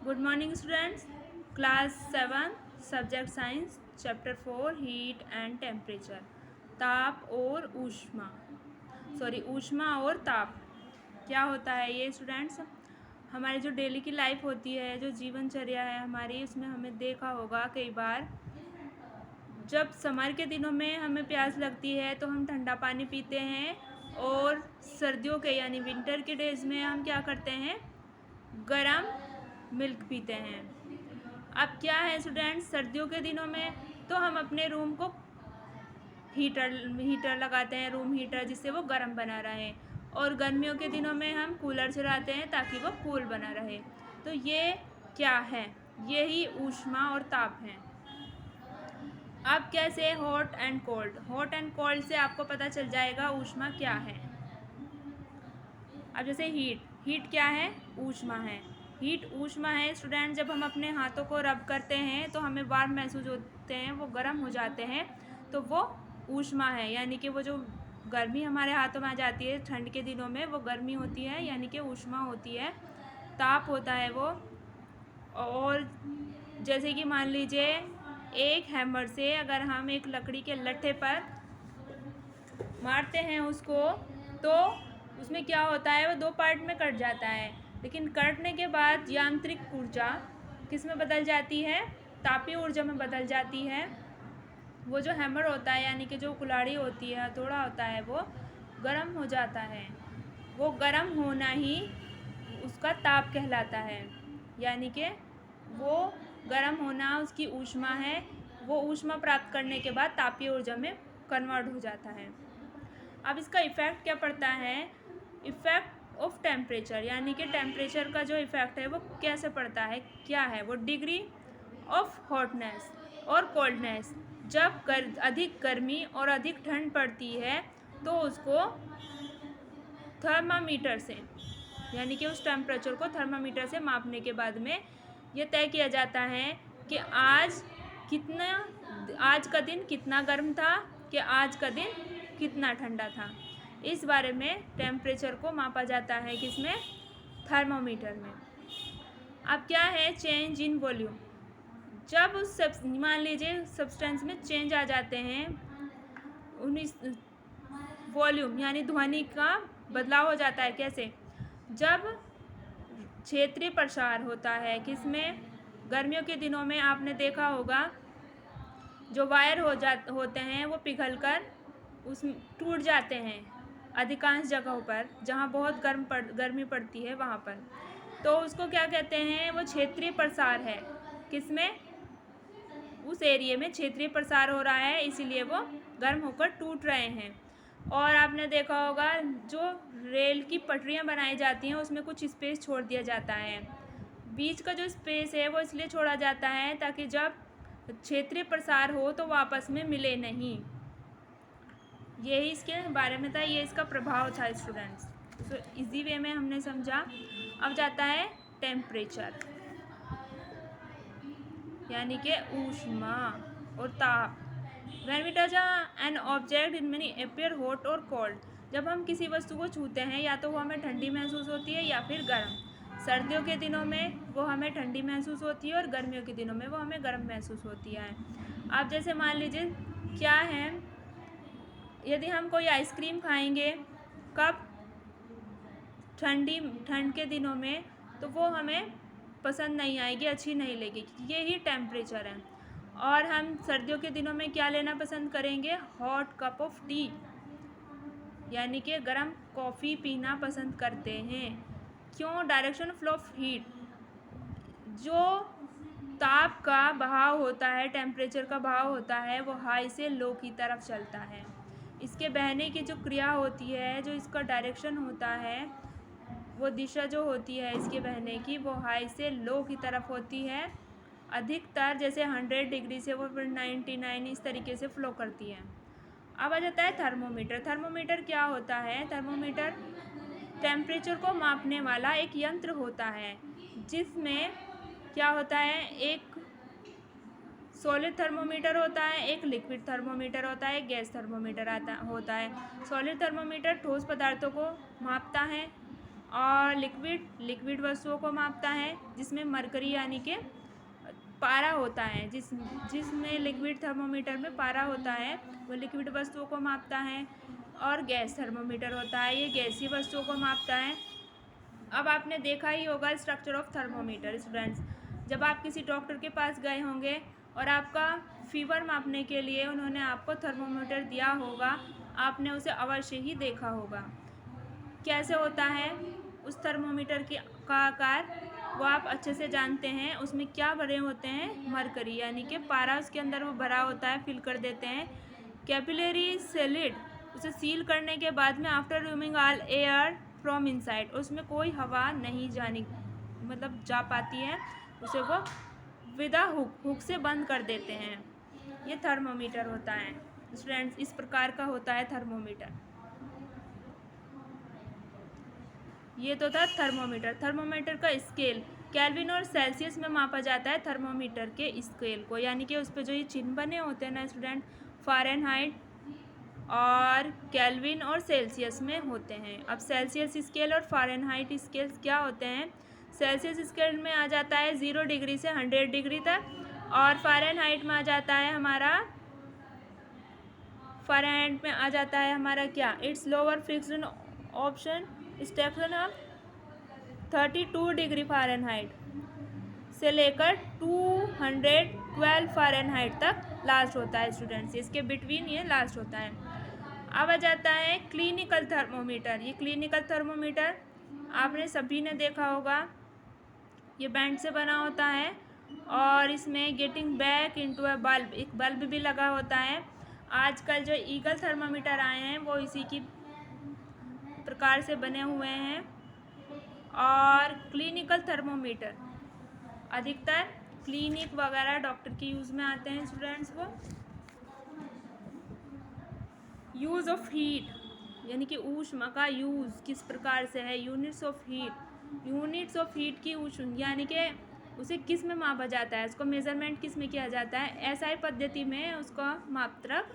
Good morning students. Class 7 subject science chapter 4 heat and temperature. ताप और ऊष्मा और ताप क्या होता है ये स्टूडेंट्स? हमारी जो डेली की लाइफ होती है, जो जीवनचर्या है हमारी, उसमें हमें देखा होगा कई बार जब समर के दिनों में हमें प्यास लगती है तो हम ठंडा पानी पीते हैं, और सर्दियों के यानी विंटर के डेज में हम क्या करते हैं, गरम मिल्क पीते हैं। अब क्या है स्टूडेंट्स, सर्दियों के दिनों में तो हम अपने रूम को हीटर लगाते हैं, रूम हीटर, जिससे वो गर्म बना रहे, और गर्मियों के दिनों में हम कूलर चलाते हैं ताकि वो कूल बना रहे। तो ये क्या है? यही ऊष्मा और ताप है। अब कैसे हॉट एंड कोल्ड से आपको पता चल जाएगा ऊष्मा क्या है। अब जैसे हीट क्या है? ऊष्मा है। हीट ऊष्मा है स्टूडेंट। जब हम अपने हाथों को रब करते हैं तो हमें वार्म महसूस होते हैं, वो गर्म हो जाते हैं, तो वो ऊष्मा है। यानी कि वो जो गर्मी हमारे हाथों में आ जाती है ठंड के दिनों में, वो गर्मी होती है, यानी कि ऊष्मा होती है। ताप होता है वो। और जैसे कि मान लीजिए एक हैमर से अगर हम एक लकड़ी के लट्ठे पर मारते हैं उसको, तो उसमें क्या होता है, वो दो पार्ट में कट जाता है। लेकिन कटने के बाद यांत्रिक ऊर्जा किस में बदल जाती है? तापीय ऊर्जा में बदल जाती है। वो जो हैमर होता है, यानी कि जो कुल्हाड़ी होती है, हथौड़ा होता है, वो गर्म हो जाता है। वो गर्म होना ही उसका ताप कहलाता है। यानी कि वो गर्म होना उसकी ऊष्मा है। वो ऊष्मा प्राप्त करने के बाद तापीय ऊर्जा में कन्वर्ट हो जाता है। अब इसका इफ़ेक्ट क्या पड़ता है? इफ़ेक्ट ऑफ टेम्परेचर, यानी कि टेम्परेचर का जो इफ़ेक्ट है वो कैसे पड़ता है, क्या है वो? डिग्री ऑफ हॉटनेस और कोल्डनेस। जब अधिक गर्मी और अधिक ठंड पड़ती है तो उसको थर्मामीटर से, यानी कि उस टेम्परेचर को थर्मामीटर से मापने के बाद में ये तय किया जाता है कि आज का दिन कितना गर्म था, कि आज का दिन कितना ठंडा था। इस बारे में टेम्परेचर को मापा जाता है किसमें? थर्मामीटर में। अब क्या है चेंज इन वॉल्यूम? जब उस मान लीजिए सब्सटेंस में चेंज आ जाते हैं, वॉल्यूम यानी ध्वनि का बदलाव हो जाता है। कैसे? जब क्षेत्रीय प्रसार होता है किसमें? गर्मियों के दिनों में आपने देखा होगा जो वायर होते हैं वो पिघलकर टूट जाते हैं अधिकांश जगहों पर जहाँ बहुत गर्मी पड़ती है वहाँ पर। तो उसको क्या कहते हैं? वो क्षेत्रीय प्रसार है। किसमें? उस एरिया में क्षेत्रीय प्रसार हो रहा है, इसीलिए वो गर्म होकर टूट रहे हैं। और आपने देखा होगा जो रेल की पटरियाँ बनाई जाती हैं उसमें कुछ स्पेस छोड़ दिया जाता है। बीच का जो स्पेस है वो इसलिए छोड़ा जाता है ताकि जब क्षेत्रीय प्रसार हो तो वापस में मिले नहीं। यही इसके बारे में था, ये इसका प्रभाव था स्टूडेंट्स। तो इजी वे में हमने समझा। अब जाता है टेम्परेचर, यानी कि ऊष्मा और ताप। When we touch an object it may appear hot or cold। जब हम किसी वस्तु को छूते हैं या तो वो हमें ठंडी महसूस होती है या फिर गर्म। सर्दियों के दिनों में वो हमें ठंडी महसूस होती है और गर्मियों के दिनों में वो हमें गर्म महसूस होती है। अब जैसे मान लीजिए क्या है, यदि हम कोई आइसक्रीम खाएंगे कब? ठंड के दिनों में, तो वो हमें पसंद नहीं आएगी, अच्छी नहीं लगेगी। यही टेम्परेचर है। और हम सर्दियों के दिनों में क्या लेना पसंद करेंगे? हॉट कप ऑफ टी, यानी कि गर्म कॉफ़ी पीना पसंद करते हैं। क्यों? डायरेक्शन फ्लो ऑफ हीट, जो ताप का बहाव होता है, टेम्परेचर का बहाव होता है, वो हाई से लो की तरफ चलता है। इसके बहने की जो क्रिया होती है, जो इसका डायरेक्शन होता है, वो दिशा जो होती है इसके बहने की, वो हाई से लो की तरफ होती है। अधिकतर जैसे 100 डिग्री से वो 99 इस तरीके से फ्लो करती है। अब आ जाता है थर्मोमीटर। थर्मोमीटर क्या होता है? थर्मोमीटर टेम्परेचर को मापने वाला एक यंत्र होता है, जिसमें क्या होता है, एक सॉलिड थर्मोमीटर होता है, एक लिक्विड थर्मोमीटर होता है, एक गैस थर्मोमीटर होता है। सॉलिड थर्मोमीटर ठोस पदार्थों को मापता है और लिक्विड वस्तुओं को मापता है, जिसमें मरकरी यानी कि पारा होता है, जिसमें लिक्विड थर्मोमीटर में पारा होता है वो लिक्विड वस्तुओं को मापता है। और गैस थर्मोमीटर होता है, ये गैसीय वस्तुओं को मापता है। अब आपने देखा ही होगा स्ट्रक्चर ऑफ थर्मोमीटर स्टूडेंट्स, जब आप किसी डॉक्टर के पास गए होंगे और आपका फीवर मापने के लिए उन्होंने आपको थर्मोमीटर दिया होगा, आपने उसे अवश्य ही देखा होगा। कैसे होता है उस थर्मोमीटर का आकार, वो आप अच्छे से जानते हैं। उसमें क्या भरे होते हैं, मरकरी यानी कि पारा उसके अंदर वो भरा होता है, फिल कर देते हैं। कैपिलरी सैलिड, उसे सील करने के बाद में after removing all air from inside, उसमें कोई हवा नहीं जाने मतलब जा पाती है, उसे वो विदा हुक से बंद कर देते हैं। ये थर्मोमीटर होता है स्टूडेंट्स, इस प्रकार का होता है थर्मोमीटर। ये तो था थर्मोमीटर। थर्मोमीटर का स्केल केल्विन और सेल्सियस में मापा जाता है थर्मोमीटर के स्केल को, यानी कि उस पर जो ये चिन्ह बने होते हैं ना स्टूडेंट, फ़ारेनहाइट और केल्विन और सेल्सियस में होते हैं। अब सेल्सियस स्केल और फ़ारेनहाइट स्केल क्या होते हैं? सेल्सियस स्केल में आ जाता है 0 डिग्री से 100 डिग्री तक, और फ़ारेनहाइट में आ जाता है हमारा क्या, it's lower fixed option station of 32 degree Fahrenheit से लेकर 212 फ़ारेनहाइट तक लास्ट होता है स्टूडेंट्स, इसके बिटवीन ये लास्ट होता है। अब आ जाता है क्लिनिकल थर्मोमीटर। ये क्लिनिकल थर्मोमीटर आपने सभी ने देखा होगा, ये बैंड से बना होता है और इसमें getting back into a bulb, एक बल्ब भी लगा होता है। आजकल जो ईगल थर्मोमीटर आए हैं वो इसी की प्रकार से बने हुए हैं। और क्लिनिकल थर्मोमीटर अधिकतर क्लिनिक वगैरह डॉक्टर के यूज़ में आते हैं स्टूडेंट्स। वो यूज़ ऑफ हीट यानी कि ऊष्मा का यूज़ किस प्रकार से है, यूनिट्स ऑफ हीट की ऊष्मा यानी कि उसे किस में मापा जाता है, उसको मेज़रमेंट किस में किया जाता है। एसआई पद्धति में उसका मात्रक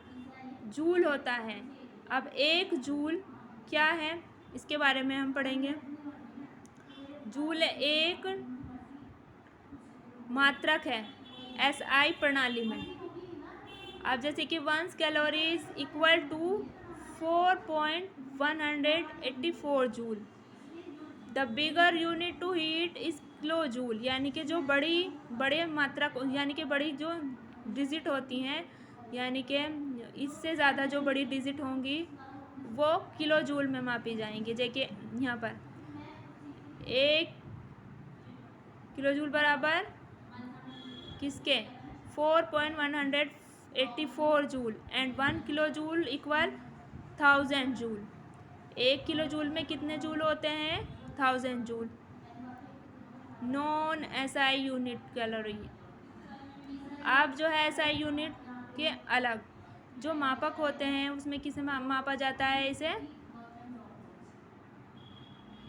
जूल होता है। अब एक जूल क्या है इसके बारे में हम पढ़ेंगे। जूल एक मात्रक है एसआई प्रणाली में। अब जैसे कि 1 calorie is equal to 4.184 joule. The bigger unit to heat is kilo joule, यानी कि जो बड़े मात्रा यानी कि बड़ी जो डिजिट होती हैं, यानी कि इससे ज़्यादा जो बड़ी डिजिट होंगी वो किलो जूल में मापी जाएंगी। देखिए यहाँ पर 1 किलो जूल बराबर किसके 4.184 joule and 1 kilo joule equal 1000 joule. 1 kilo joule में कितने जूल होते हैं, 1000 joule. Non SI unit calorie. अब जो है एसआई यूनिट के अलग जो मापक होते हैं उसमें किसे मापा जाता है, इसे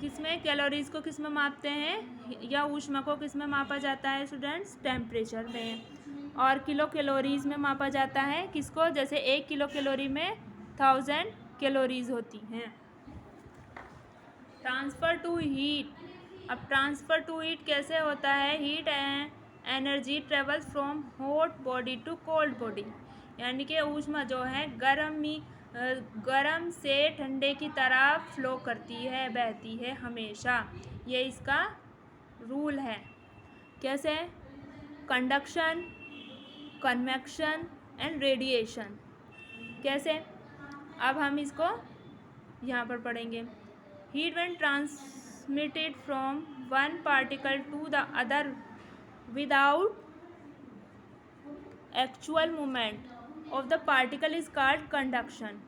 किसमें कैलोरीज को किस में मापते हैं या ऊष्मा को किस में मापा जाता है स्टूडेंट्स, टेम्परेचर में। और किलो कैलोरीज में मापा जाता है किसको, जैसे 1 किलो कैलोरी में 1000 कैलोरीज होती हैं। Transfer to heat. अब ट्रांसफ़र टू हीट कैसे होता है, heat energy travels from hot body to cold body, यानी कि ऊष्मा जो है गर्म से ठंडे की तरफ फ्लो करती है, बहती है हमेशा। ये इसका रूल है। कैसे, कंडक्शन, कन्वेक्शन एंड रेडिएशन। कैसे, अब हम इसको यहाँ पर पढ़ेंगे। Heat when transmitted from one particle to the other without actual movement of the particle is called conduction,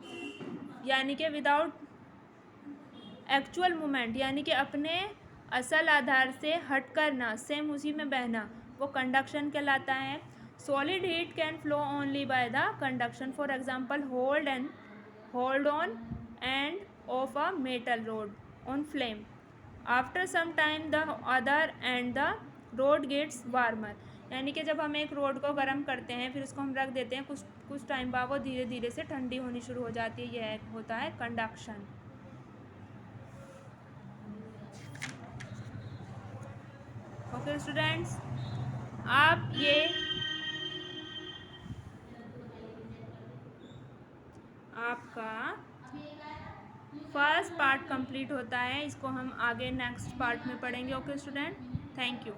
यानी कि विदाउट एक्चुअल मूवमेंट यानी कि अपने असल आधार से हटकर ना, सेम उसी में बहना, वो कंडक्शन कहलाता है। Solid heat can flow only by the conduction, for example hold on end of a metal rod on flame, after some time the other end the rod gets warmer, यानी कि जब हम एक रोड को गर्म करते हैं फिर उसको हम रख देते हैं, कुछ टाइम बाद वो धीरे धीरे से ठंडी होनी शुरू हो जाती है, यह होता है कंडक्शन। ओके स्टूडेंट्स, आप ये आपका फर्स्ट पार्ट कंप्लीट होता है, इसको हम आगे नेक्स्ट पार्ट में पढ़ेंगे। Okay student, thank you.